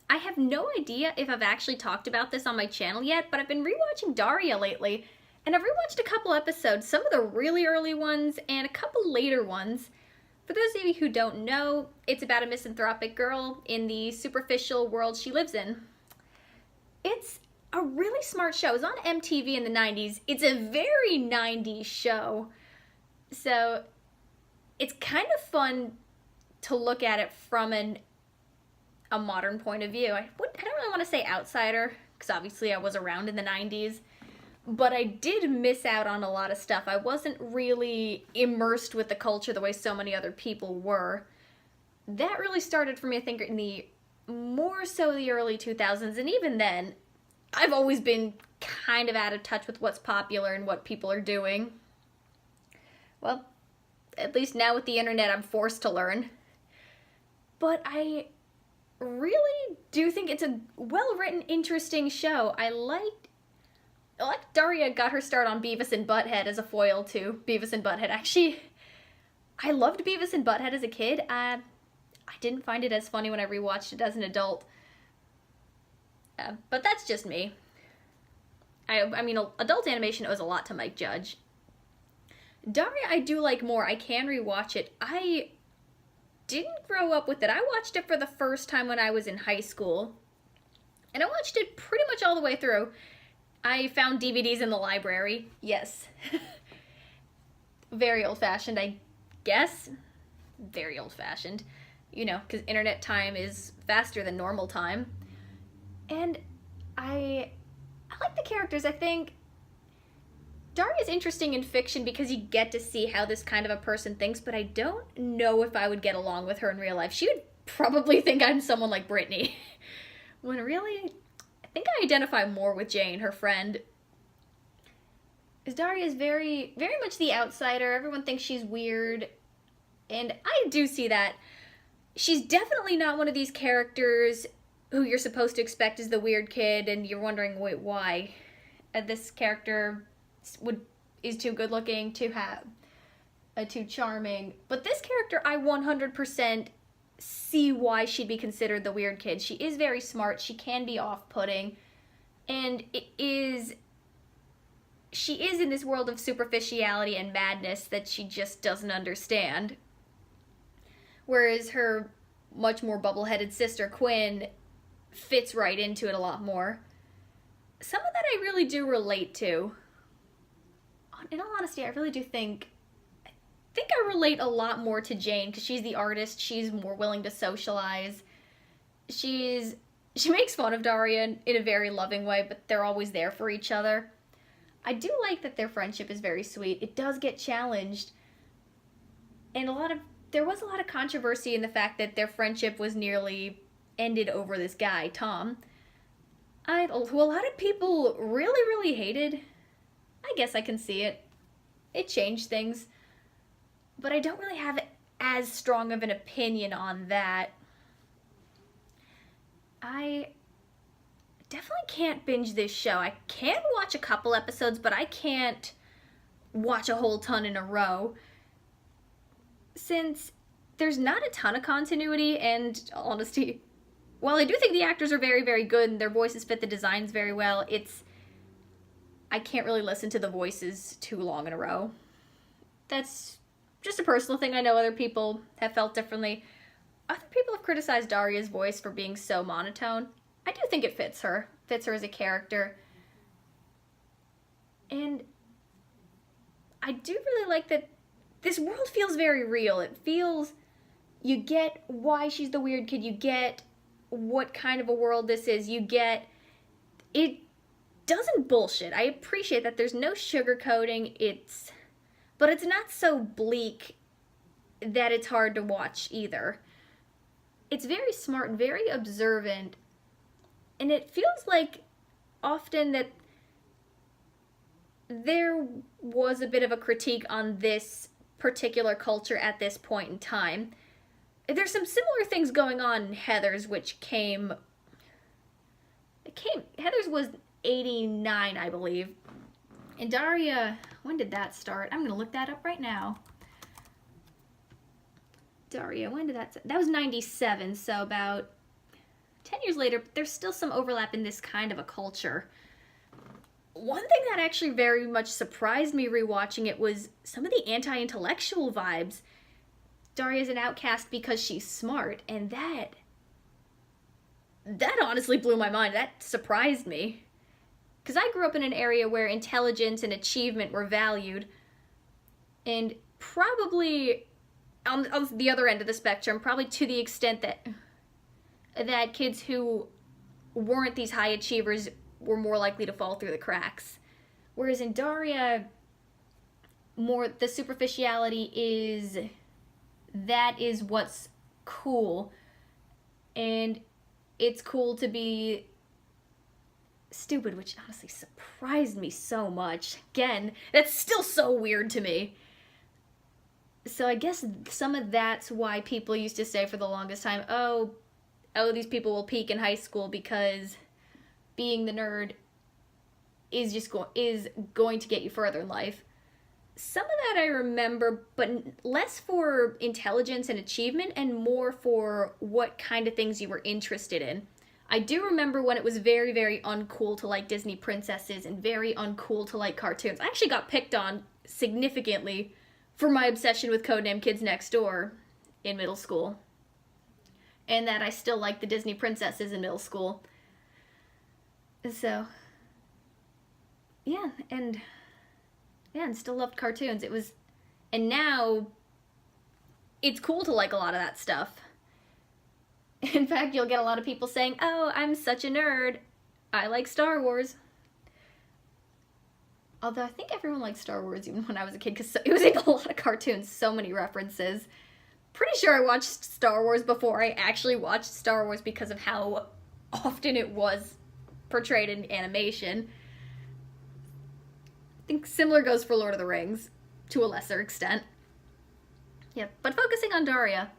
I have no idea if I've actually talked about this on my channel yet, but I've been rewatching Daria lately, and I've rewatched a couple episodes, some of the really early ones and a couple later ones. For those of you who don't know, it's about a misanthropic girl in the superficial world she lives in. It's a really smart show. It was on MTV in the 90s. It's a very 90s show. So it's kind of fun to look at it from a modern point of view. I don't really want to say outsider, because obviously I was around in the 90s, but I did miss out on a lot of stuff. I wasn't really immersed with the culture the way so many other people were. That really started for me, I think, in the more so the early 2000s, and even then, I've always been kind of out of touch with what's popular and what people are doing. Well, at least now with the internet, I'm forced to learn. But I really do think it's a well-written, interesting show. I like Daria got her start on Beavis and Butthead as a foil to Beavis and Butthead. Actually, I loved Beavis and Butthead as a kid. I didn't find it as funny when I rewatched it as an adult. But that's just me. I mean, adult animation owes a lot to Mike Judge. Daria I do like more. I can rewatch it. I didn't grow up with it. I watched it for the first time when I was in high school. And I watched it pretty much all the way through. I found DVDs in the library. Yes. Very old-fashioned, I guess. Very old-fashioned. You know, because internet time is faster than normal time. And I like the characters. I think Daria's interesting in fiction because you get to see how this kind of a person thinks, but I don't know if I would get along with her in real life. She would probably think I'm someone like Brittany. When really, I think I identify more with Jane, her friend. Because Daria is very, very much the outsider. Everyone thinks she's weird. And I do see that. She's definitely not one of these characters who you're supposed to expect is the weird kid, and you're wondering, wait, why? This character is too good looking, too charming. But this character, I 100% see why she'd be considered the weird kid. She is very smart. She can be off-putting, and she is in this world of superficiality and madness that she just doesn't understand. Whereas her much more bubble-headed sister, Quinn, fits right into it a lot more. Some of that I really do relate to. In all honesty, I really do think I relate a lot more to Jane because she's the artist. She's more willing to socialize. She makes fun of Daria in a very loving way, but they're always there for each other. I do like that their friendship is very sweet. It does get challenged, and there was a lot of controversy in the fact that their friendship was nearly ended over this guy, Tom, who a lot of people really, really hated. I guess I can see it. It changed things. But I don't really have as strong of an opinion on that. I definitely can't binge this show. I can watch a couple episodes, but I can't watch a whole ton in a row. Since there's not a ton of continuity, and honesty, while I do think the actors are very, very good and their voices fit the designs very well, I can't really listen to the voices too long in a row. That's just a personal thing. I know other people have felt differently. Other people have criticized Daria's voice for being so monotone. I do think it fits her as a character. And I do really like that this world feels very real. It feels, you get why she's the weird kid, you get what kind of a world this is, you get, it doesn't bullshit. I appreciate that there's no sugarcoating, but it's not so bleak that it's hard to watch either. It's very smart and very observant, and it feels like often that there was a bit of a critique on this particular culture at this point in time. There's some similar things going on in Heathers, which Heathers was 89, I believe. And Daria, when did that start? I'm gonna look that up right now. Daria, when did that was 97, so about 10 years later, but there's still some overlap in this kind of a culture. One thing that actually very much surprised me rewatching it was some of the anti-intellectual vibes. Daria's an outcast because she's smart, and that honestly blew my mind. That surprised me. Because I grew up in an area where intelligence and achievement were valued, and probably on the other end of the spectrum, probably to the extent that kids who weren't these high achievers were more likely to fall through the cracks. Whereas in Daria, more the superficiality is that is what's cool, and it's cool to be stupid, which honestly surprised me so much. Again, that's still so weird to me. So I guess some of that's why people used to say for the longest time, oh, these people will peak in high school because being the nerd is going to get you further in life. Some of that I remember, but less for intelligence and achievement and more for what kind of things you were interested in. I do remember when it was very, very uncool to like Disney princesses and very uncool to like cartoons. I actually got picked on significantly for my obsession with Codename Kids Next Door in middle school. And that I still liked the Disney princesses in middle school. So, yeah, and still loved cartoons. And now, it's cool to like a lot of that stuff. In fact, you'll get a lot of people saying, oh, I'm such a nerd. I like Star Wars. Although I think everyone liked Star Wars even when I was a kid, because it was in a lot of cartoons, so many references. Pretty sure I watched Star Wars before I actually watched Star Wars because of how often it was portrayed in animation. I think similar goes for Lord of the Rings, to a lesser extent. Yeah, but focusing on Daria,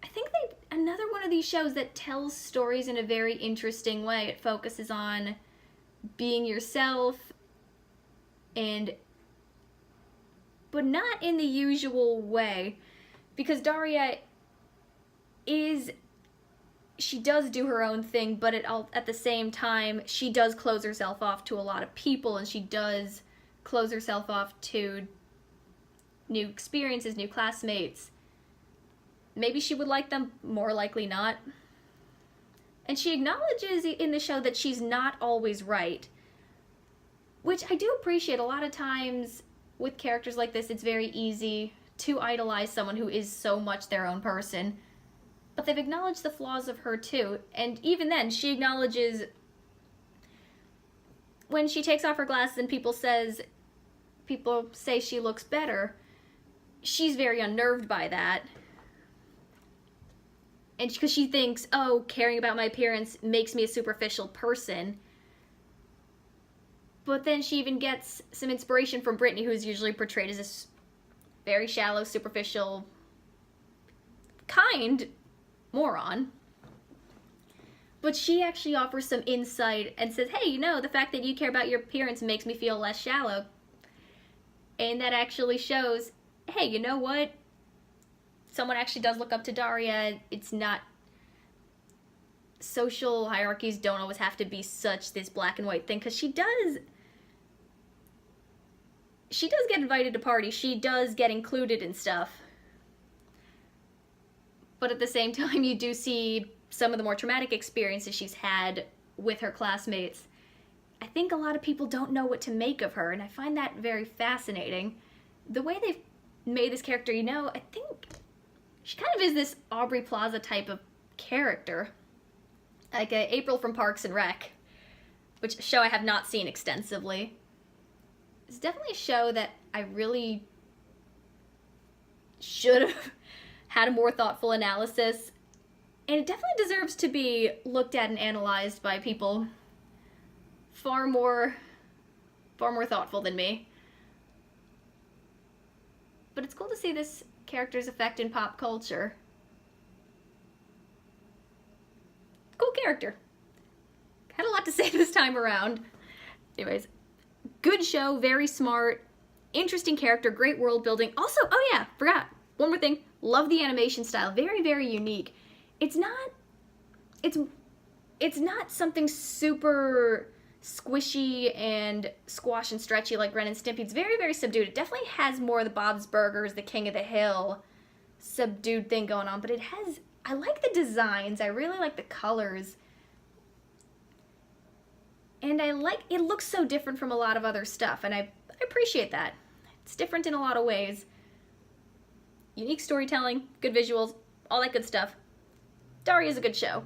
I think another one of these shows that tells stories in a very interesting way. It focuses on being yourself, but not in the usual way. Because Daria she does do her own thing, but at the same time, she does close herself off to a lot of people, and she does close herself off to new experiences, new classmates. Maybe she would like them, more likely not. And she acknowledges in the show that she's not always right, which I do appreciate. A lot of times with characters like this, it's very easy to idolize someone who is so much their own person. But they've acknowledged the flaws of her too. And even then, she acknowledges when she takes off her glasses and people say she looks better, she's very unnerved by that. And because she thinks, oh, caring about my appearance makes me a superficial person. But then she even gets some inspiration from Brittany, who is usually portrayed as this very shallow, superficial, kind moron. But she actually offers some insight and says, hey, the fact that you care about your appearance makes me feel less shallow. And that actually shows, hey, you know what? Someone actually does look up to Daria. It's not... Social hierarchies don't always have to be such this black and white thing, because she does get invited to parties. She does get included in stuff. But at the same time, you do see some of the more traumatic experiences she's had with her classmates. I think a lot of people don't know what to make of her, and I find that very fascinating. The way they've made this character, I think she kind of is this Aubrey Plaza type of character. Like April from Parks and Rec, which a show I have not seen extensively. It's definitely a show that I really should have had a more thoughtful analysis, and it definitely deserves to be looked at and analyzed by people far more thoughtful than me. But it's cool to see this character's effect in pop culture. Cool character. Had a lot to say this time around. Anyways, good show, very smart, interesting character, great world building. Also, oh yeah, forgot, one more thing. Love the animation style. Very, very unique. It's not it's not something super squishy and squash and stretchy like Ren and Stimpy. It's very, very subdued. It definitely has more of the Bob's Burgers, the King of the Hill subdued thing going on, but it has, I like the designs. I really like the colors. And I like, it looks so different from a lot of other stuff, and I appreciate that. It's different in a lot of ways. Unique storytelling, good visuals, all that good stuff. Daria's a good show.